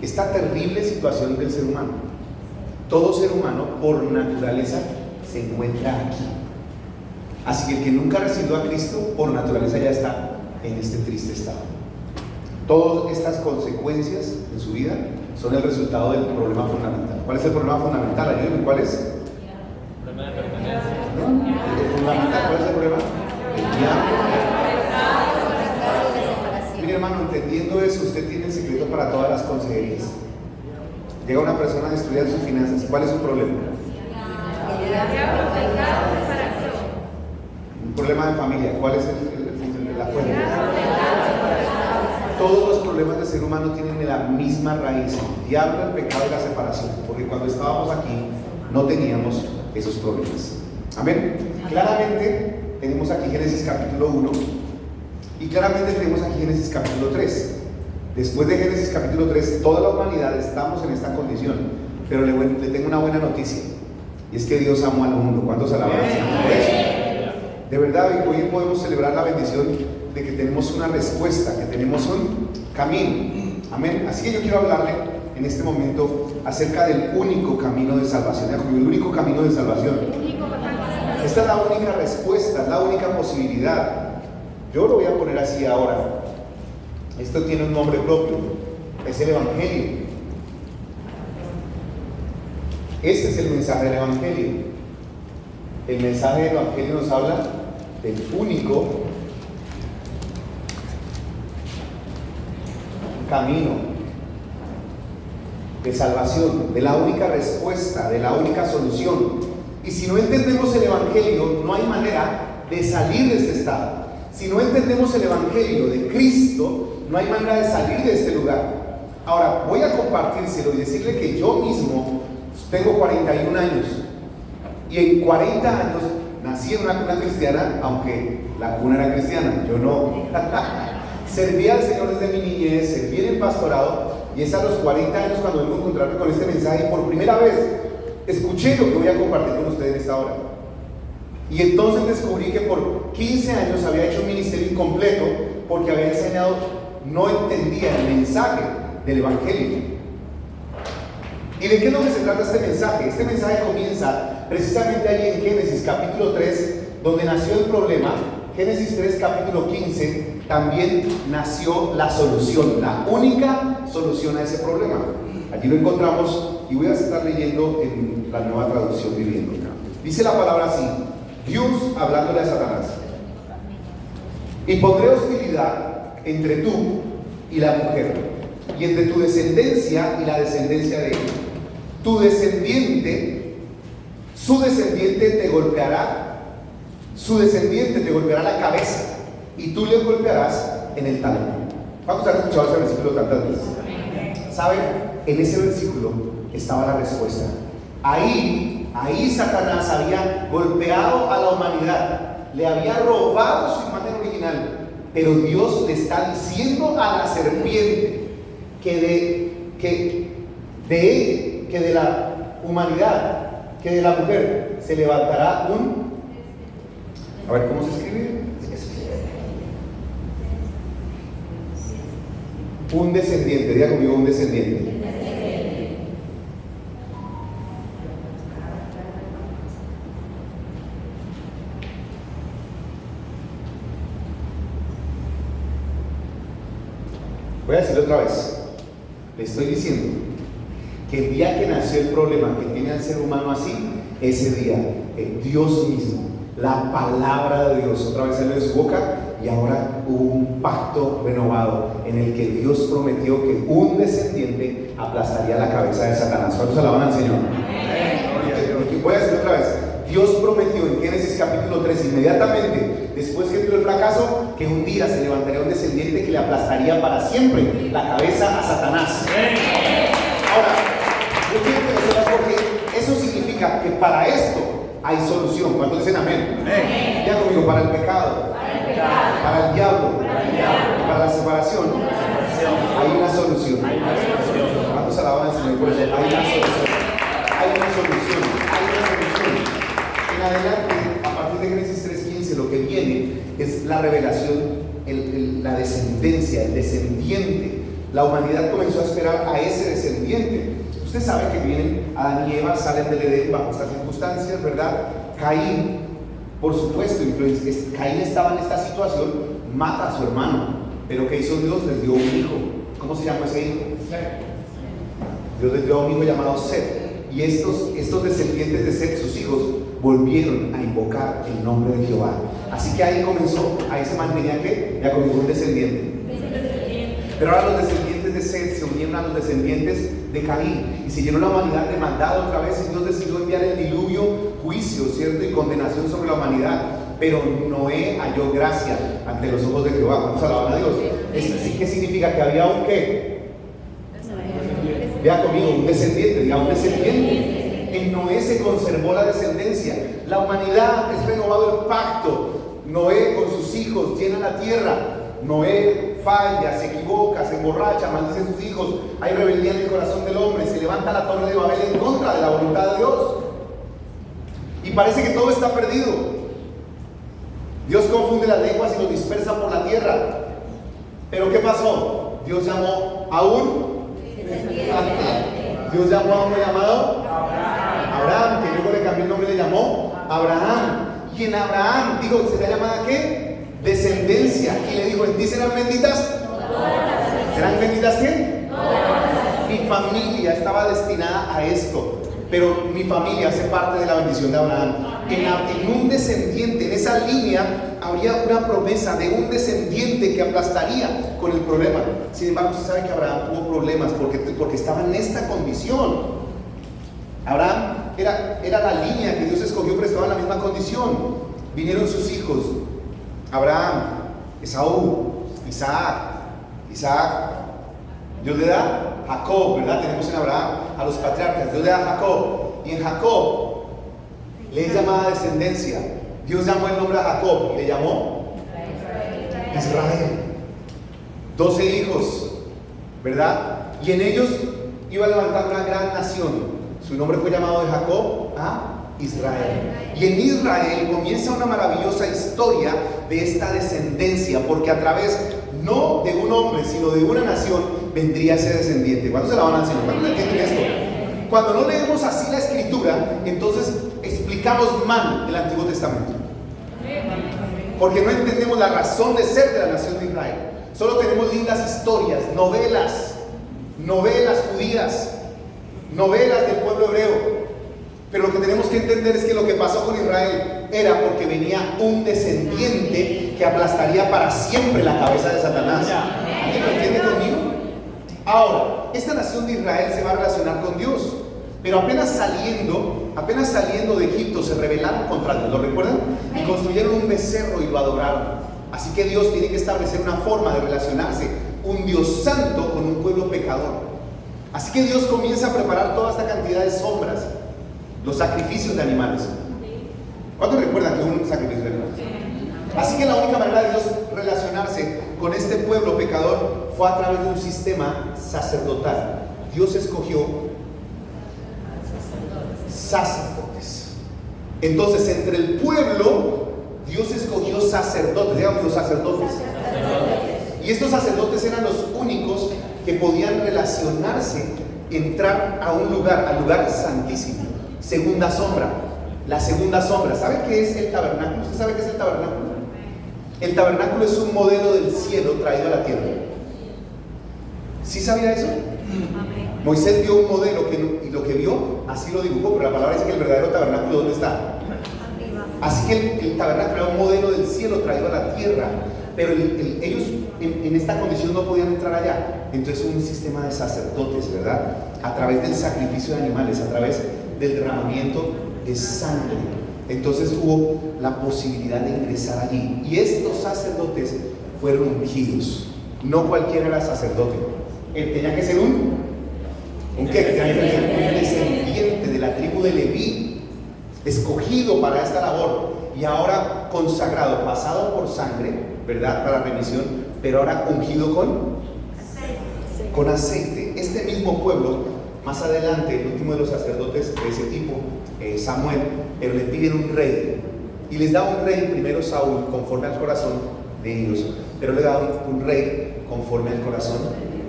esta terrible situación del ser humano. Todo ser humano por naturaleza se encuentra aquí. Así que el que nunca recibió a Cristo por naturaleza ya está en este triste estado. Todas estas consecuencias en su vida son el resultado del problema fundamental. ¿Cuál es el problema fundamental? Ayúdenme, ¿cuál es? El problema de pertenencia. ¿No? El fundamental, ¿cuál es el problema? El diablo. Mire, hermano, entendiendo eso, usted tiene el secreto para todas las consejerías. Llega una persona a estudiar sus finanzas. ¿Cuál es su problema? Un problema de familia. ¿Cuál es la fuente? Todos los problemas del ser humano tienen la misma raíz: el diablo, el pecado y la separación. Porque cuando estábamos aquí no teníamos esos problemas. Amén. Claramente tenemos aquí Génesis capítulo 1 y claramente tenemos aquí Génesis capítulo 3. Después de Génesis capítulo 3, toda la humanidad estamos en esta condición. Pero le tengo una buena noticia, y es que Dios amó al mundo. ¿Cuántos alaban al Señor? De verdad, hoy podemos celebrar la bendición de que tenemos una respuesta, que tenemos un camino. Amén. Así que yo quiero hablarle en este momento acerca del único camino de salvación. El único camino de salvación. Esta es la única respuesta, es la única posibilidad. Yo lo voy a poner así ahora. Esto tiene un nombre propio, es el Evangelio. Este es el mensaje del Evangelio. El mensaje del Evangelio nos habla del único camino de salvación, de la única respuesta, de la única solución. Y si no entendemos el Evangelio, no hay manera de salir de este estado. Si no entendemos el Evangelio de Cristo, no hay manera de salir de este lugar. Ahora, voy a compartírselo y decirle que yo mismo tengo 41 años. Y en 40 años nací en una cuna cristiana, aunque la cuna era cristiana, yo no. Serví al Señor desde mi niñez, serví en el pastorado, y es a los 40 años cuando vengo a encontrarme con este mensaje y por primera vez escuché lo que voy a compartir con ustedes en esta hora. Y entonces descubrí que por 15 años había hecho un ministerio incompleto porque había enseñado, no entendía el mensaje del Evangelio. ¿Y de qué es lo que se trata este mensaje? Este mensaje comienza precisamente allí en Génesis capítulo 3, donde nació el problema. Génesis 3 capítulo 15 también nació la solución, la única solución a ese problema. Allí lo encontramos y voy a estar leyendo en la Nueva Traducción Viviendo. Dice la palabra así: Dios hablándole a Satanás: y pondré hostilidad entre tú y la mujer, y entre tu descendencia y la descendencia de ella. Tu descendiente, su descendiente te golpeará, su descendiente te golpeará la cabeza, y tú le golpearás en el talón. ¿Cuántos han escuchado ese versículo tantas veces? ¿Saben? En ese versículo estaba la respuesta. Ahí Satanás había golpeado a la humanidad, le había robado su imagen original, pero Dios le está diciendo a la serpiente que de la humanidad, que de la mujer se levantará a ver, ¿cómo se escribe? Un descendiente, diga conmigo, un descendiente. Voy a decirlo otra vez. Le estoy diciendo que el día que nació el problema que tiene al ser humano así, ese día, Dios mismo, la palabra de Dios, otra vez salió de su boca, y ahora hubo un pacto renovado en el que Dios prometió que un descendiente aplastaría la cabeza de Satanás. ¿Cuántos alaban al Señor? Voy a decirlo otra vez. Dios prometió en Génesis capítulo 3, inmediatamente después que entró el fracaso, que un día se levantaría un descendiente que le aplastaría para siempre la cabeza a Satanás. Ahora, yo quiero que lo sepas porque eso significa que para esto hay solución. ¿Cuántos dicen amén? Amén. Ya conmigo, para el pecado, para el diablo, para la separación, hay una solución. ¿Cuántos alaban al Señor por eso? Hay una solución. Hay una solución. En adelante, a partir de Génesis 3:15, lo que viene es la revelación, la descendencia, el descendiente la humanidad comenzó a esperar a ese descendiente. Usted sabe que vienen Adán y Eva, salen del Edén bajo estas circunstancias, ¿verdad? Caín, por supuesto, Caín estaba en esta situación, mata a su hermano, pero ¿qué hizo Dios? Les dio un hijo. ¿Cómo se llama ese hijo? Dios les dio a un hijo llamado Set. Y estos descendientes de Set, sus hijos, volvieron a invocar el nombre de Jehová. Así que ahí comenzó, ahí se mantenía que ya comenzó un descendiente. Pero ahora los descendientes de Set se unieron a los descendientes de Caín y siguieron la humanidad de maldad otra vez, y Dios decidió enviar el diluvio, juicio, ¿cierto? Y condenación sobre la humanidad. Pero Noé halló gracia ante los ojos de Jehová. Vamos a alabar a Dios. ¿Sí qué significa? Que había un ¿qué? Vea conmigo, un descendiente, diga un descendiente. En Noé se conservó la descendencia. La humanidad es renovado el pacto. Noé con sus hijos llena la tierra. Noé falla, se equivoca, se emborracha, maldice a sus hijos. Hay rebeldía en el corazón del hombre. Se levanta la torre de Babel en contra de la voluntad de Dios. Y parece que todo está perdido. Dios confunde las lenguas y los dispersa por la tierra. Pero ¿qué pasó? Dios llamó a un Dios llamó a uno llamado Abraham, que luego le cambió el nombre y le llamó Abraham. Y en Abraham, digo, ¿se le llamada qué? Descendencia. Y le dijo, ¿en ti serán benditas? ¿Serán benditas qué? Mi familia estaba destinada a esto, pero mi familia hace parte de la bendición de Abraham. En un descendiente, en esa línea, habría una promesa de un descendiente que aplastaría con el problema. Sin embargo, usted sabe que Abraham tuvo problemas porque estaba en esta condición. Abraham era la línea que Dios escogió, pero estaba en la misma condición. Vinieron sus hijos, Abraham, Esaú, Isaac. Dios le da Jacob, ¿verdad? Tenemos en Abraham a los patriarcas. Dios le da Jacob. Y en Jacob le es llamada descendencia. Dios llamó el nombre a Jacob y le llamó Israel. 12 hijos, ¿verdad? Y en ellos iba a levantar una gran nación. Su nombre fue llamado de Jacob a Israel. Y en Israel comienza una maravillosa historia de esta descendencia, porque a través no de un hombre, sino de una nación vendría ese descendiente. ¿Cuándo se la van a decir? ¿Cuándo entienden esto? Cuando no leemos así la escritura, entonces explicamos mal el Antiguo Testamento, porque no entendemos la razón de ser de la nación de Israel. Solo tenemos lindas historias, novelas judías, novelas del pueblo hebreo. Pero lo que tenemos que entender es que lo que pasó con Israel era porque venía un descendiente que aplastaría para siempre la cabeza de Satanás. ¿Alguien lo entiende conmigo? Ahora, esta nación de Israel se va a relacionar con Dios, pero apenas saliendo de Egipto se rebelaron contra Dios, ¿lo recuerdan? Y construyeron un becerro y lo adoraron. Así que Dios tiene que establecer una forma de relacionarse, un Dios santo con un pueblo pecador. Así que Dios comienza a preparar toda esta cantidad de sombras, los sacrificios de animales. ¿Cuántos recuerdan que hubo un sacrificio de animales? Así que la única manera de Dios relacionarse con este pueblo pecador fue a través de un sistema sacerdotal. Dios escogió sacerdotes. Entonces, entre el pueblo, Dios escogió sacerdotes. Díganme, los sacerdotes. Y estos sacerdotes eran los únicos que podían relacionarse, entrar a un lugar, al lugar santísimo. Segunda sombra. La segunda sombra. ¿Sabe qué es el tabernáculo? ¿Usted sabe qué es el tabernáculo? El tabernáculo es un modelo del cielo traído a la tierra. ¿Sí sabía eso? Moisés vio un modelo y lo que vio, así lo dibujó, pero la palabra dice que el verdadero tabernáculo, ¿dónde está? Así que el tabernáculo era un modelo del cielo traído a la tierra, pero ellos en esta condición no podían entrar allá. Entonces hubo un sistema de sacerdotes, ¿verdad? A través del sacrificio de animales, a través del derramamiento de sangre. Entonces hubo la posibilidad de ingresar allí. Y estos sacerdotes fueron ungidos. No cualquiera era sacerdote. Tenía que ser un ¿qué? Tenía que ser un descendiente de la tribu de Leví, escogido para esta labor. Y ahora consagrado, pasado por sangre, ¿verdad? Para la remisión, pero ahora ungido con aceite. Este mismo pueblo, más adelante, el último de los sacerdotes de ese tipo, Samuel, pero le piden un rey. Y les da un rey, primero Saúl, conforme al corazón de ellos, pero le da un rey conforme al corazón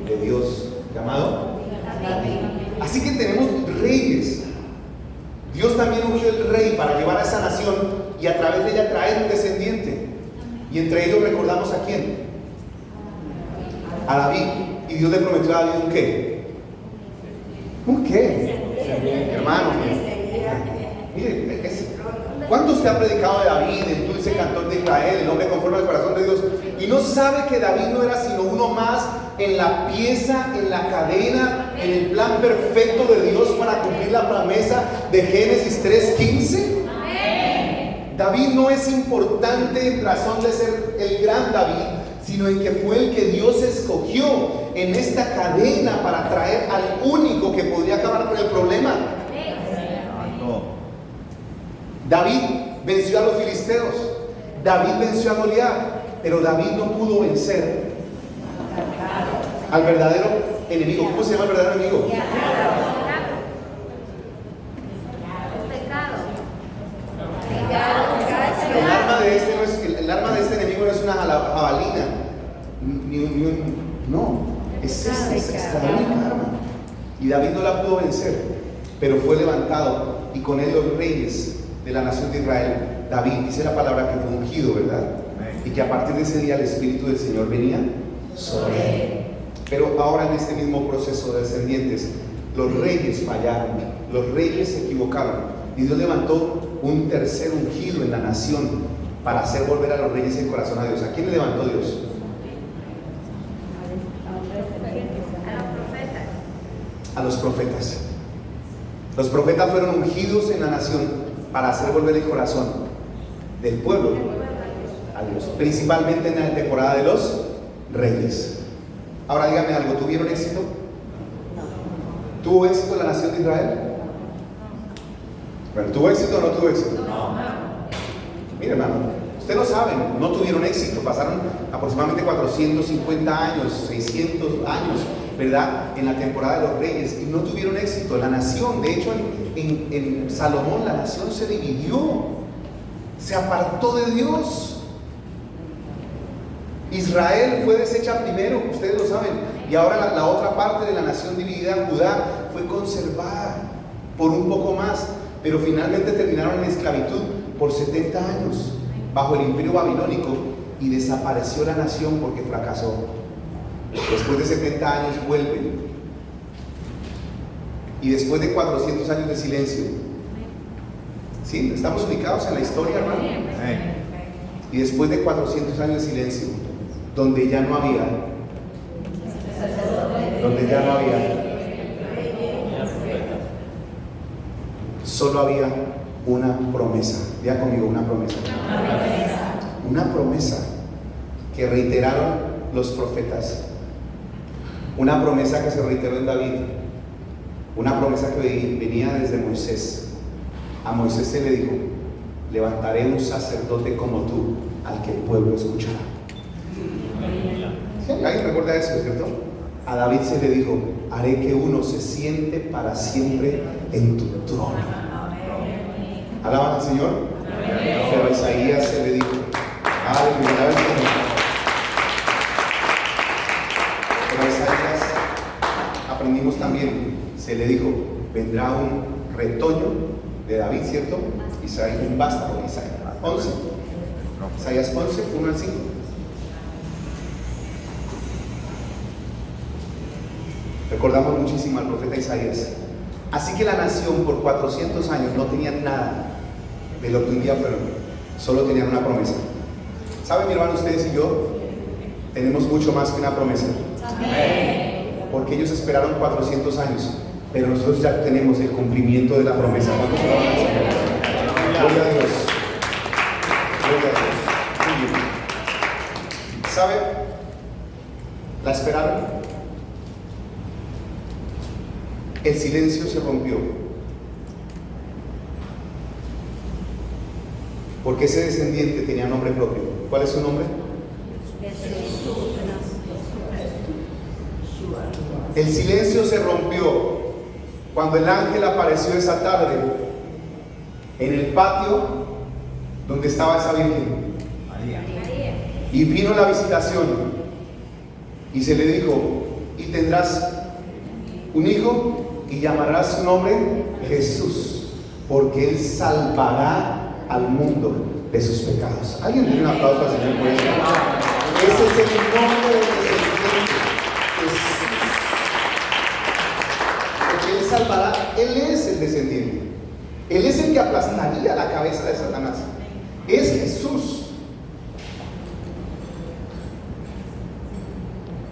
de Dios, llamado David. Así que tenemos reyes. Dios también ungió el rey para llevar a esa nación y a través de ella traer un descendiente. Y entre ellos recordamos a quién, a David. Y Dios le prometió a David un qué. ¿Un qué? Hermano, mire, ¿cuánto usted ha predicado de David, el dulce cantor de Israel, el hombre conforme al corazón de Dios? Y no sabe que David no era sino uno más en la pieza, en la cadena, en el plan perfecto de Dios para cumplir la promesa de Génesis 3:15. David no es importante en razón de ser el gran David, sino en que fue el que Dios escogió en esta cadena para traer al único que podría acabar con el problema. David venció a los filisteos, David venció a Goliat, pero David no pudo vencer al verdadero enemigo. ¿Cómo se llama el verdadero enemigo? El arma de este enemigo no es una jabalina, no, es esta única arma. Y David no la pudo vencer, pero fue levantado y con él los reyes de la nación de Israel. David, dice la palabra que fue ungido, ¿verdad? Y que a partir de ese día el Espíritu del Señor venía sobre él. Pero ahora en este mismo proceso de descendientes, los reyes fallaron, los reyes se equivocaron. Y Dios levantó un tercer ungido en la nación para hacer volver a los reyes el corazón a Dios. ¿A quién le levantó Dios? A los profetas. Los profetas fueron ungidos en la nación para hacer volver el corazón del pueblo a Dios, principalmente en la temporada de los reyes. Ahora dígame algo, ¿tuvieron éxito? ¿Tuvo éxito la nación de Israel? Bueno, ¿tuvo éxito o no tuvo éxito? Mire, hermano, usted lo sabe, no tuvieron éxito, pasaron aproximadamente 450 años, 600 años, ¿verdad? En la temporada de los reyes y no tuvieron éxito. La nación, de hecho, en Salomón la nación se dividió, se apartó de Dios. Israel fue deshecha primero, ustedes lo saben, y ahora la otra parte de la nación dividida, Judá, fue conservada por un poco más, pero finalmente terminaron en esclavitud por 70 años bajo el imperio babilónico y desapareció la nación porque fracasó. Después de 70 años vuelven y después de 400 años de silencio, ¿sí? Estamos ubicados en la historia, hermano. Y después de 400 años de silencio, donde ya no había solo había una promesa. Diga conmigo, una promesa. Una promesa que reiteraron los profetas. Una promesa que se reiteró en David. Una promesa que venía desde Moisés. A Moisés se le dijo: levantaré un sacerdote como tú, al que el pueblo escuchará. ¿Sí? ¿Alguien recuerda eso, cierto? A David se le dijo: haré que uno se siente para siempre en tu trono. ¿Alaban al Señor? Pero a Isaías se le dijo: aleluya. Pero a Isaías aprendimos también, se le dijo: vendrá un retoño de David, ¿cierto? Isaías, un vástago, Isaías 11. Isaías 11, 1 al 5. Recordamos muchísimo al profeta Isaías. Así que la nación por 400 años no tenía nada de lo que un día fueron, solo tenían una promesa. ¿Saben, mi hermano, ustedes y yo tenemos mucho más que una promesa? Porque ellos esperaron 400 años, pero nosotros ya tenemos el cumplimiento de la promesa. ¿Cuántos se lo van a hacer? Gloria a Dios. Gloria a Dios. Muy bien. ¿Sabe? La esperaron. El silencio se rompió. Porque ese descendiente tenía nombre propio. ¿Cuál es su nombre? El silencio se rompió cuando el ángel apareció esa tarde en el patio donde estaba esa virgen. Y vino la visitación y se le dijo: y tendrás un hijo y llamarás su nombre Jesús, porque Él salvará al mundo de sus pecados. ¿Alguien tiene un aplauso al Señor por eso? Ese es el nombre del descendiente, Jesús. Porque Él salvará, Él es el descendiente. Él es el que aplastaría la cabeza de Satanás. Es Jesús.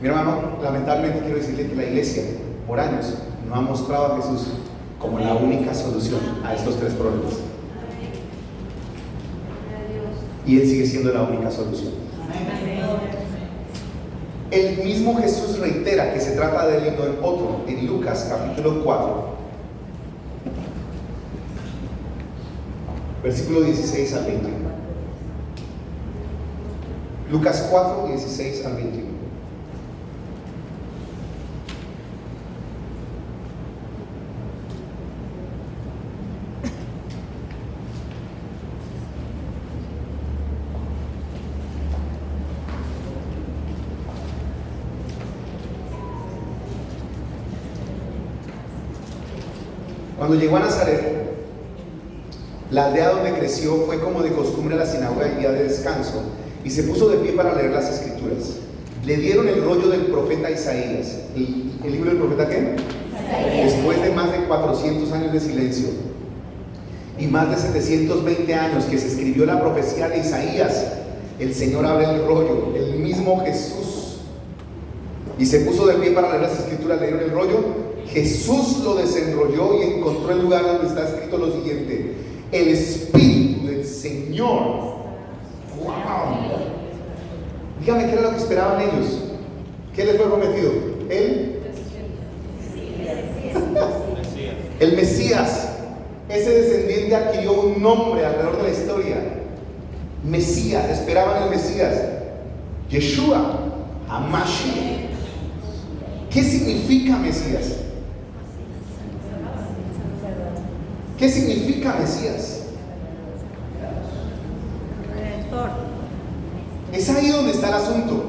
Mi hermano, lamentablemente quiero decirle que la iglesia por años no ha mostrado a Jesús como la única solución a estos tres problemas. Y Él sigue siendo la única solución. El mismo Jesús reitera que se trata de Él y no en otro, en Lucas capítulo 4, versículo 16 al 21. Lucas 4, 16 al 21. Cuando llegó a Nazaret, la aldea donde creció, fue como de costumbre la sinagoga el día de descanso, y se puso de pie para leer las escrituras. Le dieron el rollo del profeta Isaías. ¿El libro del profeta qué? Isaías. Después de más de 400 años de silencio y más de 720 años que se escribió la profecía de Isaías, el Señor abre el rollo, el mismo Jesús, y se puso de pie para leer las escrituras. Le dieron el rollo. Jesús lo desenrolló y encontró el lugar donde está escrito lo siguiente: el Espíritu del Señor. ¡Wow! Dígame, ¿qué era lo que esperaban ellos? ¿Qué les fue prometido? El Mesías. Ese descendiente adquirió un nombre alrededor de la historia: Mesías. Esperaban el Mesías, Yeshua HaMashiach. ¿Qué significa Mesías? ¿Qué significa Mesías? Es ahí donde está el asunto.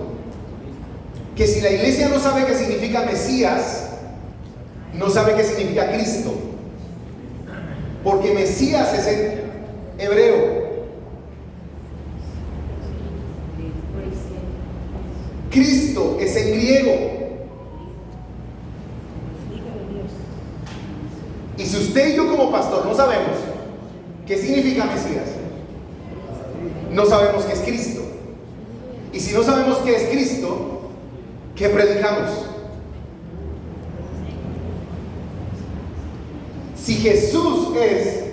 Que si la iglesia no sabe qué significa Mesías, no sabe qué significa Cristo. Porque Mesías es en hebreo, Cristo es en griego. Y si usted y yo como pastor no sabemos qué significa Mesías, no sabemos qué es Cristo. Y si no sabemos qué es Cristo, ¿qué predicamos? Si Jesús es,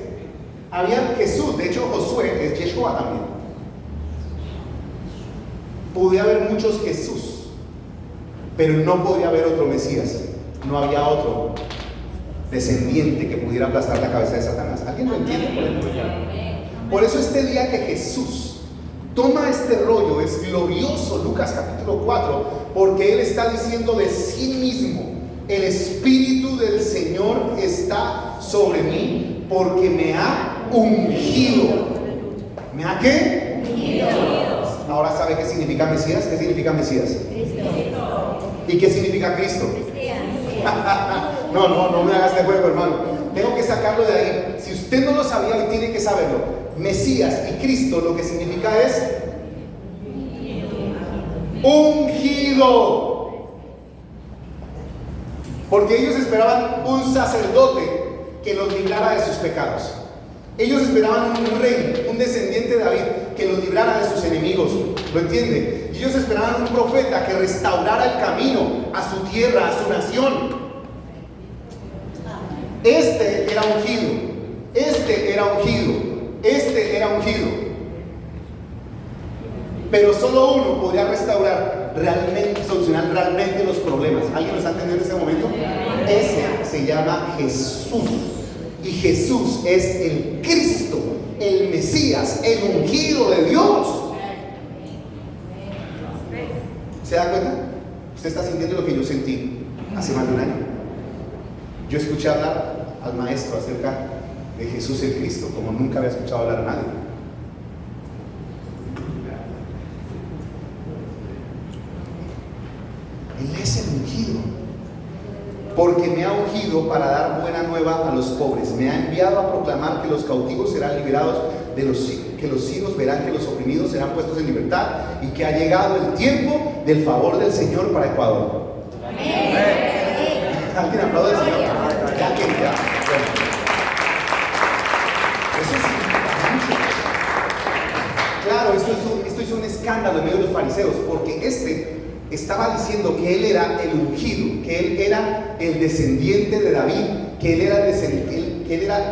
había Jesús, de hecho Josué es Yeshua también. Podría haber muchos Jesús, pero no podría haber otro Mesías. No había otro descendiente que pudiera aplastar la cabeza de Satanás. ¿Alguien lo entiende? Por eso este día que Jesús toma este rollo es glorioso. Lucas capítulo 4, porque Él está diciendo de sí mismo: el Espíritu del Señor está sobre mí, porque me ha ungido. ¿Me ha qué? Ungido. Ahora sabe qué significa Mesías. ¿Qué significa Mesías? Cristo. ¿Y qué significa Cristo? No me hagas este juego, hermano. Tengo que sacarlo de ahí. Si usted no lo sabía, hoy tiene que saberlo. Mesías y Cristo lo que significa es ungido. Porque ellos esperaban un sacerdote que los librara de sus pecados. Ellos esperaban un rey, un descendiente de David, que los librara de sus enemigos. ¿Lo entiende? Y ellos esperaban un profeta que restaurara el camino a su tierra, a su nación. Este era ungido. Este era ungido. Este era ungido. Pero solo uno podría restaurar realmente, solucionar realmente los problemas. ¿Alguien lo está entendiendo en este momento? Ese se llama Jesús. Y Jesús es el Cristo, el Mesías, el ungido de Dios. ¿Se da cuenta? Usted está sintiendo lo que yo sentí hace más de un año. Yo escuché hablar al maestro acerca de Jesús el Cristo como nunca había escuchado hablar a nadie. Él es el ungido. Porque me ha ungido para dar buena nueva a los pobres. Me ha enviado a proclamar que los cautivos serán liberados, que los ciegos verán que los oprimidos serán puestos en libertad, y que ha llegado el tiempo del favor del Señor para Ecuador. Amén. ¿Alguien aplaude al Señor? Ya que ya. Bueno. Eso significa mucho. Claro, esto hizo un escándalo en medio de los fariseos, porque estaba diciendo que él era el ungido, que él era el descendiente de David, que él era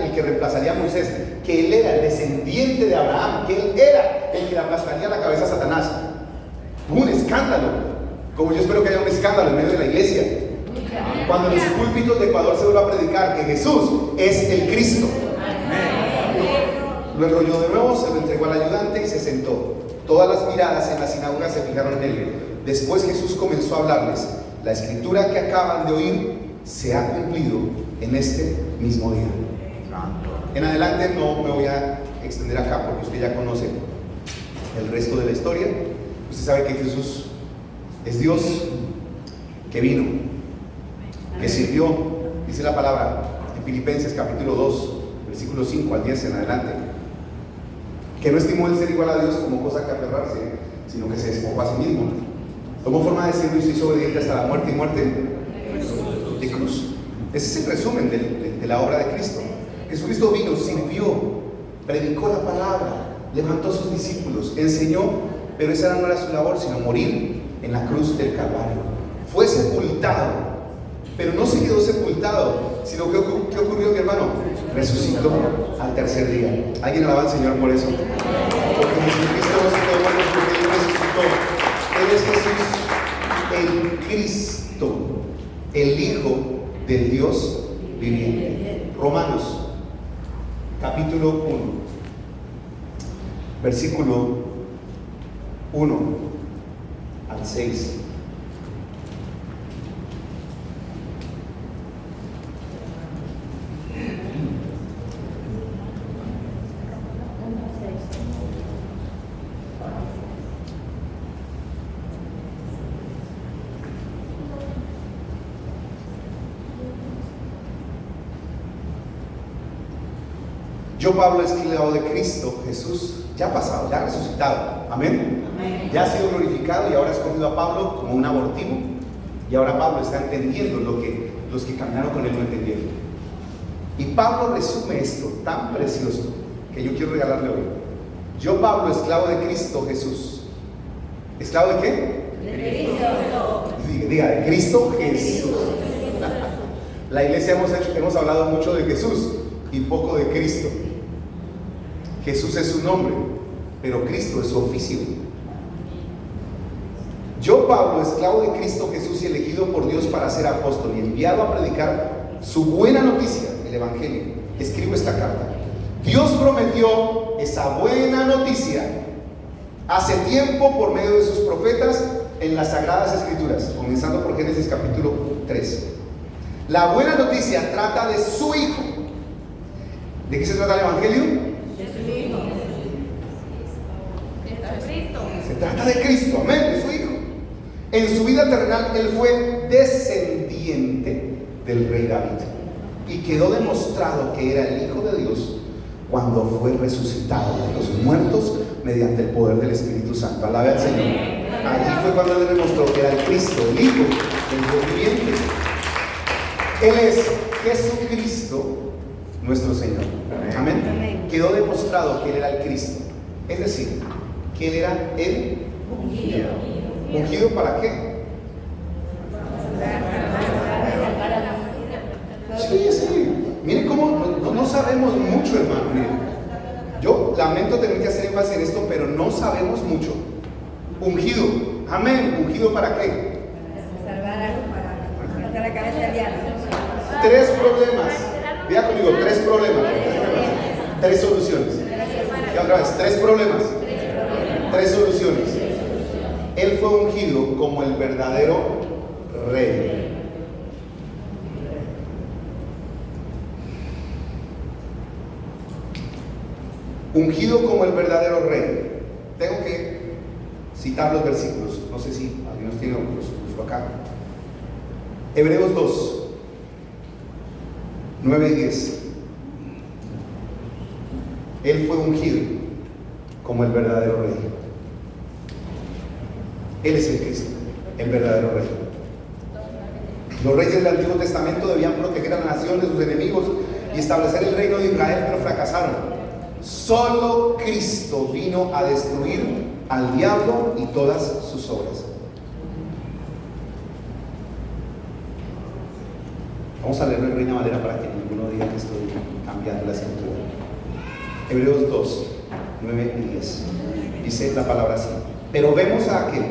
el que reemplazaría a Moisés, que él era el descendiente de Abraham, que él era el que le aplastaría la cabeza a Satanás. Hubo un escándalo, como yo espero que haya un escándalo en medio de la iglesia, cuando en los púlpitos de Ecuador se vuelva a predicar que Jesús es el Cristo. Lo enrolló de nuevo, se lo entregó al ayudante y se sentó. Todas las miradas en la sinagoga se fijaron en él. Después Jesús comenzó a hablarles: la escritura que acaban de oír se ha cumplido en este mismo día. En adelante no me voy a extender acá, porque usted ya conoce el resto de la historia. Usted sabe que Jesús es Dios, que vino, que sirvió, dice la palabra en Filipenses capítulo 2, versículo 5 al 10 en adelante, que no estimó el ser igual a Dios como cosa que aferrarse, sino que se despojó a sí mismo. Tomó forma de siervo y se hizo obediente hasta la muerte, y muerte de cruz. Ese es el resumen de la obra de Cristo. Jesucristo vino, sirvió, predicó la palabra, levantó a sus discípulos, enseñó, pero esa no era su labor, sino morir en la cruz del Calvario. Fue sepultado, pero no se quedó sepultado, sino que ¿qué ocurrió, mi hermano? Resucitó al tercer día. ¿Alguien alaba al Señor por eso? Porque Jesucristo no se quedó muerto, porque Él resucitó. Él es Jesús, el Cristo, el Hijo del Dios viviente. Romanos capítulo 1, versículo 1 al 6. Yo, Pablo, esclavo de Cristo Jesús, ya pasado, ya resucitado, amén. Ya ha sido glorificado, y ahora ha escogido a Pablo como un abortivo, y ahora Pablo está entendiendo lo que los que caminaron con él no entendieron. Y Pablo resume esto tan precioso que yo quiero regalarle hoy. Yo, Pablo, esclavo de Cristo Jesús. ¿Esclavo de qué? De Cristo. Diga, de Cristo Jesús. La iglesia hemos hablado mucho de Jesús y poco de Cristo. Jesús es su nombre, pero Cristo es su oficio. Yo, Pablo, esclavo de Cristo Jesús y elegido por Dios para ser apóstol y enviado a predicar su buena noticia, el Evangelio, escribo esta carta. Dios prometió esa buena noticia hace tiempo por medio de sus profetas en las Sagradas Escrituras, comenzando por Génesis capítulo 3. La buena noticia trata de su Hijo. ¿De qué se trata el Evangelio? De su Hijo. Se trata de Cristo, amén, de su Hijo. En su vida terrenal Él fue descendiente del rey David, y quedó demostrado que era el Hijo de Dios cuando fue resucitado de los muertos mediante el poder del Espíritu Santo. Alabe al Señor. Allí fue cuando Él demostró que era el Cristo, el Hijo, el Dios viviente. Él es Jesucristo, nuestro Señor. Amén. Quedó demostrado que Él era el Cristo, es decir, que Él era el ungido. ¿Ungido para qué? Sí. Miren cómo no sabemos mucho, hermano. Miren. Yo lamento tener que hacer énfasis en esto, pero no sabemos mucho. Ungido. Amén. ¿Ungido para qué? Para la cabeza del diablo. 3 problemas. Vea conmigo, 3 problemas. 3 soluciones. Y otra vez, 3 problemas. 3 soluciones. Él fue ungido como el verdadero rey. Ungido como el verdadero rey. Tengo que citar los versículos. No sé si alguien los tiene, los busco acá. Hebreos 2, 9 y 10. Él fue ungido como el verdadero rey. Él es el Cristo, el verdadero rey. Los reyes del Antiguo Testamento debían proteger a la nación de sus enemigos y establecer el reino de Israel, pero fracasaron. Solo Cristo vino a destruir al diablo y todas sus obras. Vamos a leerlo en Reina Valera para que ninguno diga que estoy cambiando la escritura. Hebreos 2, 9 y 10. Dice la palabra así: pero vemos a aquel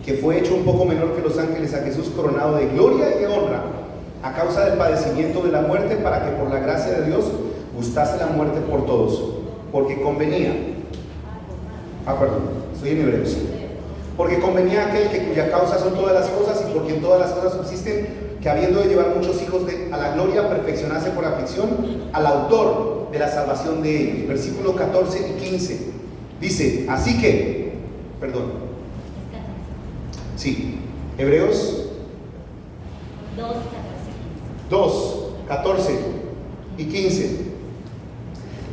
que fue hecho un poco menor que los ángeles, a Jesús coronado de gloria y de honra, a causa del padecimiento de la muerte, para que por la gracia de Dios gustase la muerte por todos, porque convenía, estoy en Hebreos, porque convenía a aquel que cuya causa son todas las cosas y por quien todas las cosas subsisten, que habiendo de llevar muchos hijos a la gloria, perfeccionase por aflicción al autor de la salvación de ellos. Versículo 14 y 15 dice, así que, Hebreos 2, 14 y 15.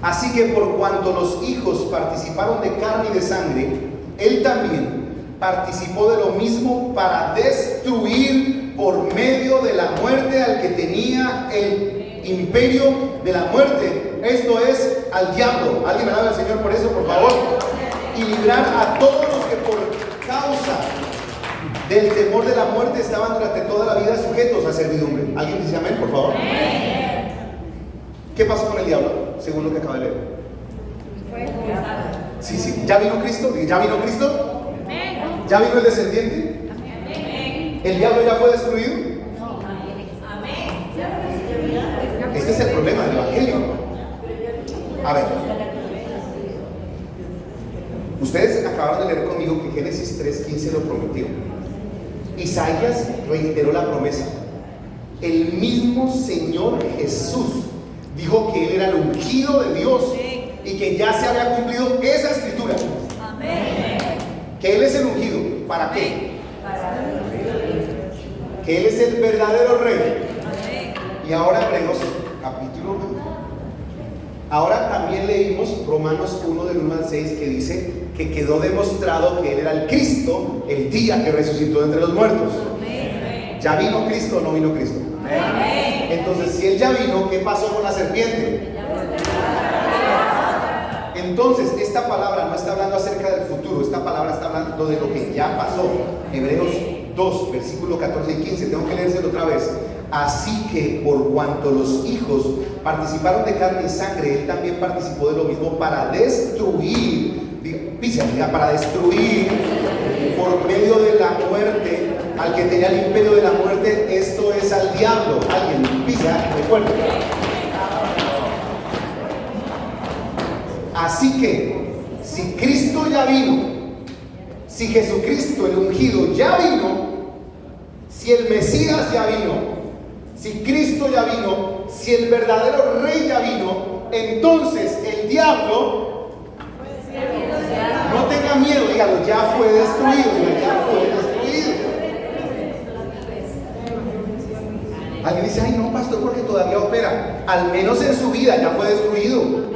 Así que por cuanto los hijos participaron de carne y de sangre, él también participó de lo mismo para destruir por medio de la muerte al que tenía el imperio de la muerte, esto es, al diablo. Alguien alabe al Señor por eso, por favor. Y librar a todos los que por causa del temor de la muerte estaban durante toda la vida sujetos a servidumbre. ¿Alguien dice amén, por favor? ¿Qué pasó con el diablo, según lo que acaba de leer? Sí, ¿ya vino Cristo? ¿Ya vino Cristo? ¿Ya vino el descendiente? ¿El diablo ya fue destruido? Este es el problema del evangelio. A ver, ustedes acabaron de leer conmigo que Génesis 3:15 lo prometió. Isaías reiteró la promesa. El mismo Señor Jesús dijo que Él era el ungido de Dios y que ya se había cumplido esa escritura. Que Él es el ungido. ¿Para qué? Que Él es el verdadero rey. Y ahora Hebreos capítulo 1. Ahora también leímos Romanos 1 del 1 al 6, que dice que quedó demostrado que Él era el Cristo el día que resucitó de entre los muertos. ¿Ya vino Cristo o no vino Cristo? Entonces, si Él ya vino, ¿qué pasó con la serpiente? Entonces, esta palabra no está hablando acerca del futuro, esta palabra está hablando de lo que ya pasó. Hebreos 2, versículo 14 y 15, tengo que leérselo otra vez. Así que por cuanto los hijos participaron de carne y sangre, Él también participó de lo mismo para destruir, para destruir por medio de la muerte al que tenía el imperio de la muerte, esto es al diablo. Alguien pisa, recuerda. Así que si Cristo ya vino, si Jesucristo el ungido ya vino, si el Mesías ya vino, si Cristo ya vino, si el verdadero rey ya vino, entonces el diablo, no tenga miedo, dígalo, ya fue destruido, ya fue destruido. Alguien dice, ay no, pastor, porque todavía opera. Al menos en su vida ya fue destruido.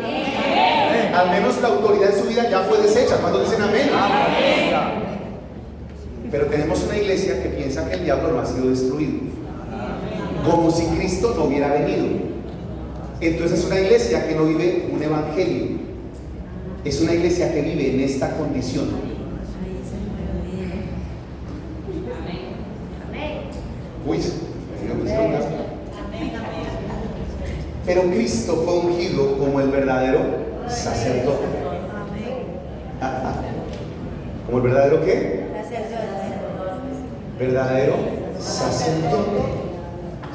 Al menos la autoridad en su vida ya fue deshecha. ¿Cuántos dicen amén? Pero tenemos una iglesia que piensa que el diablo no ha sido destruido, como si Cristo no hubiera venido. Entonces es una iglesia que no vive un evangelio. Es una iglesia que vive en esta condición. Uy, pero Cristo fue ungido como el verdadero sacerdote. ¿Como el verdadero qué? Verdadero sacerdote.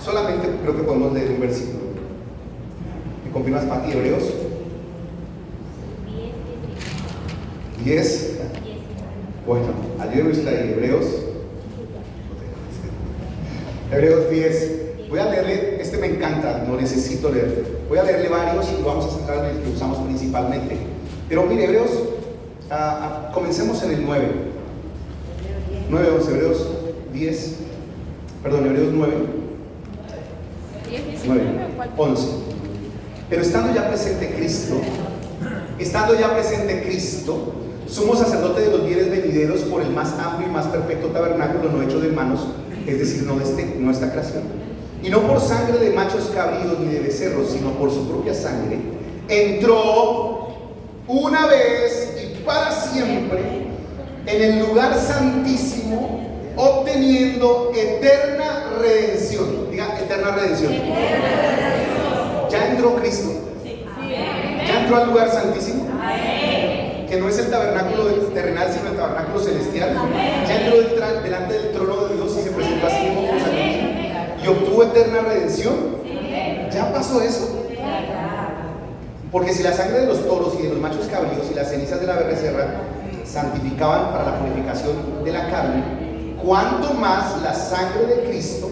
Solamente creo que podemos leer un versículo. ¿Me confirmas, Pati? Hebreos 10. Bueno, ayúdame usted ahí. Hebreos 10. Voy a leerle, este me encanta, lo necesito leer. Voy a leerle varios y vamos a centrar en el que usamos principalmente. Pero mire, Hebreos, comencemos en el 9. 9, 11, Hebreos 10, perdón, Hebreos 9. 9, 11. Pero estando ya presente Cristo, sumo sacerdote de los bienes venideros por el más amplio y más perfecto tabernáculo no hecho de manos, es decir, no de esta creación. Y no por sangre de machos cabríos ni de becerros, sino por su propia sangre, entró una vez y para siempre en el lugar santísimo, obteniendo eterna redención. Diga, eterna redención. ¿Ya entró Cristo? ¿Ya entró al lugar santísimo? Que no es el tabernáculo terrenal, sino el tabernáculo celestial. Ya entró delante del trono de Dios y se presentó a sí mismo como sacrificio y obtuvo eterna redención. ¿Ya pasó eso? Porque si la sangre de los toros y de los machos cabríos y las cenizas de la becerra santificaban para la purificación de la carne, cuánto más la sangre de Cristo,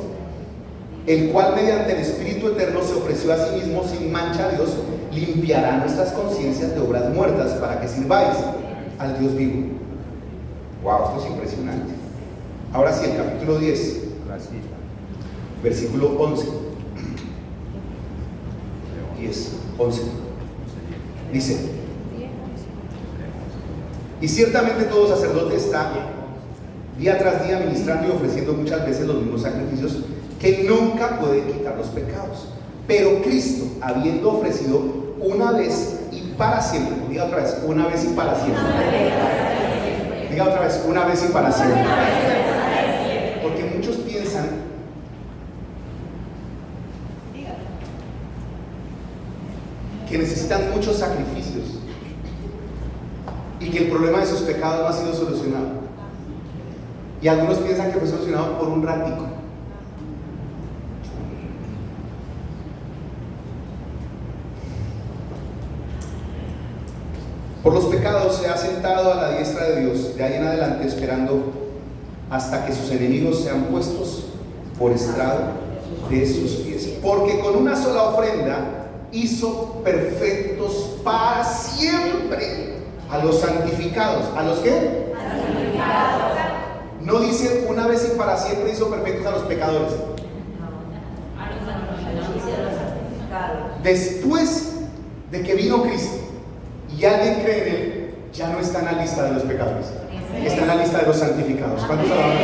el cual mediante el Espíritu Eterno se ofreció a sí mismo sin mancha a Dios, limpiará nuestras conciencias de obras muertas para que sirváis al Dios vivo. Wow, esto es impresionante. Ahora sí, el capítulo 10, versículo 11. 10, 11. Dice: y ciertamente todo sacerdote está día tras día ministrando y ofreciendo muchas veces los mismos sacrificios que nunca pueden quitar los pecados. Pero Cristo, habiendo ofrecido una vez y para siempre, diga otra vez, una vez y para siempre. Diga otra vez, una vez y para siempre. Porque muchos piensan que necesitan muchos sacrificios y que el problema de sus pecados no ha sido solucionado. Y algunos piensan que fue solucionado por un ratico. Por los pecados se ha sentado a la diestra de Dios, de ahí en adelante esperando hasta que sus enemigos sean puestos por estrado de sus pies. Porque con una sola ofrenda hizo perfectos para siempre a los santificados. ¿A los qué? Santificados. No dice una vez y para siempre hizo perfectos a los pecadores. Después de que vino Cristo y alguien cree en Él, ya no está en la lista de los pecadores, está en la lista de los santificados. ¿Cuántos alaban?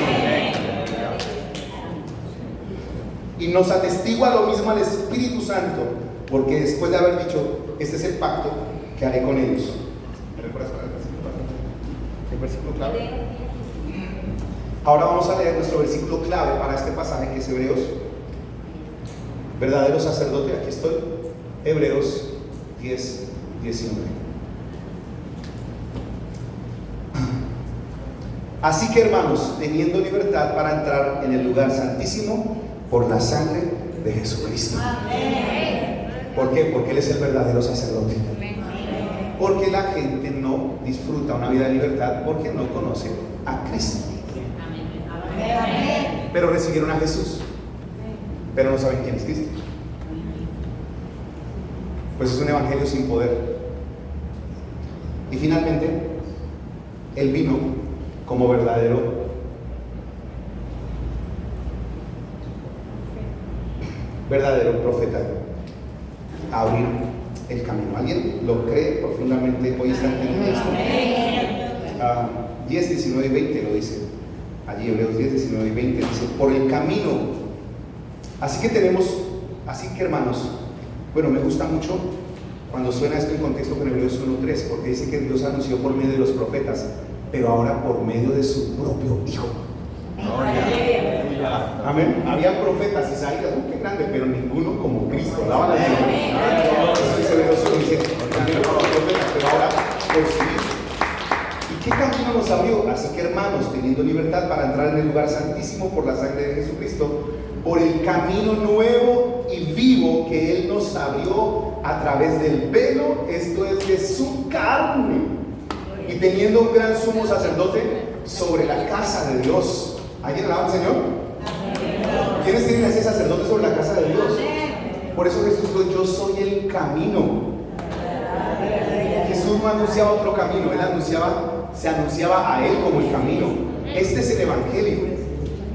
Y nos atestigua lo mismo al Espíritu Santo, porque después de haber dicho: este es el pacto que haré con ellos. ¿Me recuerdas para el versículo clave? Ahora vamos a leer nuestro versículo clave para este pasaje, que es Hebreos. Verdadero sacerdote, aquí estoy. Hebreos 10, 19. Así que, hermanos, teniendo libertad para entrar en el lugar santísimo por la sangre de Jesucristo. ¿Por qué? Porque Él es el verdadero sacerdote. Porque la gente no disfruta una vida de libertad porque no conoce a Cristo. Pero recibieron a Jesús, pero no saben quién es Cristo. Pues es un evangelio sin poder. Y finalmente, Él vino como verdadero profeta a abrir el camino. ¿Alguien lo cree profundamente? Hoy está en el texto. 10, 19 y 20 lo dice. Allí Hebreos 10, 19 y 20 dice: por el camino. Así que hermanos, bueno, me gusta mucho cuando suena esto en contexto con Hebreos 1:3, porque dice que Dios anunció por medio de los profetas, pero ahora por medio de su propio Hijo. Amén. Había profetas, Isaías, qué grande, pero ninguno como Cristo. Alaban al Señor. Eso dice Hebreos 1, dice: primero por los profetas, pero ahora por su Hijo. ¿Qué camino nos abrió? Así que, hermanos, teniendo libertad para entrar en el lugar santísimo por la sangre de Jesucristo, por el camino nuevo y vivo que Él nos abrió a través del velo, esto es, de su carne, y teniendo un gran sumo sacerdote sobre la casa de Dios. ¿Alguien alaba al Señor? ¿Quiénes tienen ese sacerdote sobre la casa de Dios? Por eso Jesús dijo: yo soy el camino. Jesús no anunciaba otro camino, Él se anunciaba a Él como el camino. Este es el Evangelio.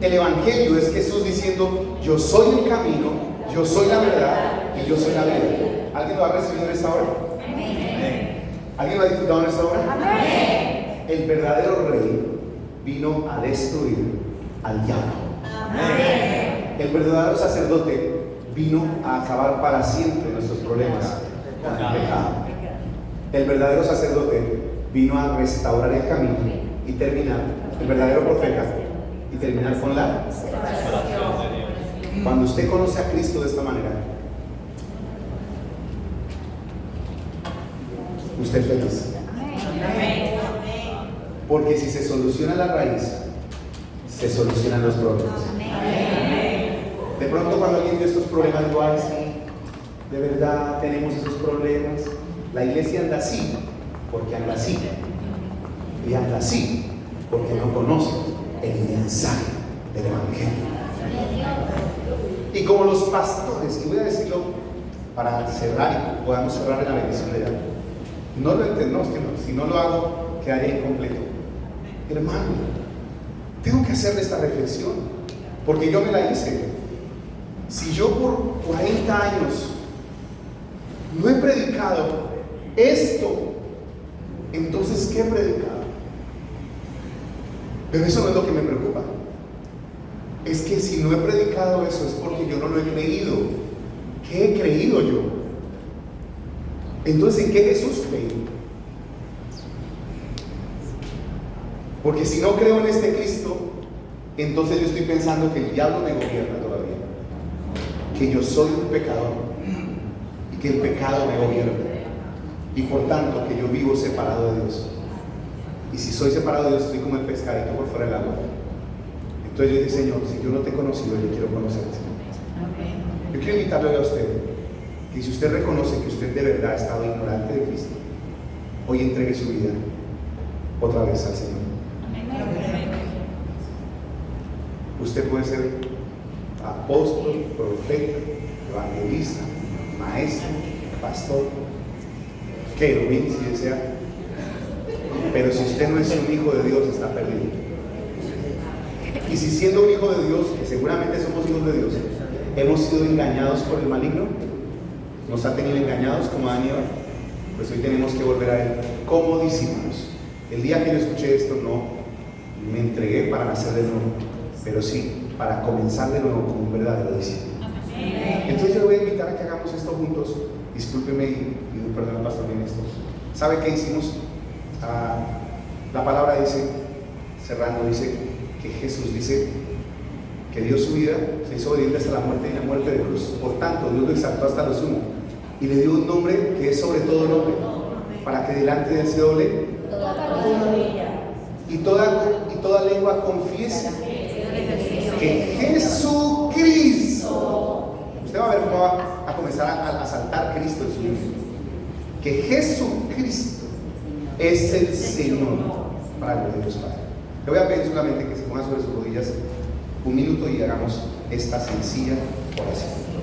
El Evangelio es Jesús diciendo: yo soy el camino, Yo soy la verdad y yo soy la vida. ¿Alguien lo ha recibido en esta hora? ¿Alguien lo ha disfrutado en esta hora? El verdadero rey vino a destruir al diablo. El verdadero sacerdote vino a acabar para siempre nuestros problemas con el pecado. El verdadero sacerdote vino a restaurar el camino y terminar, el verdadero profeta, y terminar con la Separación de Dios. Cuando usted conoce a Cristo de esta manera, usted es feliz. Porque si se soluciona la raíz, se solucionan los problemas. De pronto cuando alguien ve estos problemas, digo, ay, sí, de verdad tenemos esos problemas. La iglesia anda así, porque anda así. Y anda así, porque no conoce el mensaje del Evangelio. Y como los pastores, y voy a decirlo para cerrar y podamos cerrar en la bendición de Dios, no lo entendemos, que no, si no lo hago, quedaría incompleto. Hermano, tengo que hacerle esta reflexión, porque yo me la hice. Si yo por 40 años no he predicado esto, entonces ¿qué he predicado? Pero eso no es lo que me preocupa. Es que si no he predicado eso es porque yo no lo he creído. ¿Qué he creído yo? Entonces, ¿en qué Jesús creí? Porque si no creo en este Cristo, entonces yo estoy pensando que el diablo me gobierna todavía, que yo soy un pecador y que el pecado me gobierna, y por tanto que yo vivo separado de Dios. Y si soy separado de Dios, estoy como el pescadito por fuera del agua. Entonces yo digo, Señor, si yo no te he conocido, yo quiero conocerte. Yo quiero invitarle a usted que si usted reconoce que usted de verdad ha estado ignorante de Cristo, hoy entregue su vida otra vez al Señor. Usted puede ser apóstol, profeta, evangelista, maestro, pastor, querubín si desea, pero si usted no es un hijo de Dios, está perdido. Y si siendo un hijo de Dios, que seguramente somos hijos de Dios, hemos sido engañados por el maligno, nos ha tenido engañados como Adán y Eva, pues hoy tenemos que volver a Él como discípulos. El día que yo escuché esto, no me entregué para nacer de nuevo, pero sí para comenzar de nuevo como un verdadero discípulo. Entonces yo le voy a invitar a que hagamos esto juntos. Discúlpeme y pido perdón al pastor en esto. ¿Sabe qué hicimos? La palabra dice, cerrando, dice que Jesús dice que dio su vida, se hizo obediente hasta la muerte y la muerte de cruz. Por tanto, Dios lo exaltó hasta lo sumo y le dio un nombre que es sobre todo nombre, para que delante de él se doble y toda lengua confiese que Jesucristo, usted va a ver cómo va a comenzar a saltar Cristo en su vida, que Jesucristo es el Señor para el gloria de Dios Padre. Le voy a pedir solamente que se ponga sobre sus rodillas un minuto y hagamos esta sencilla oración.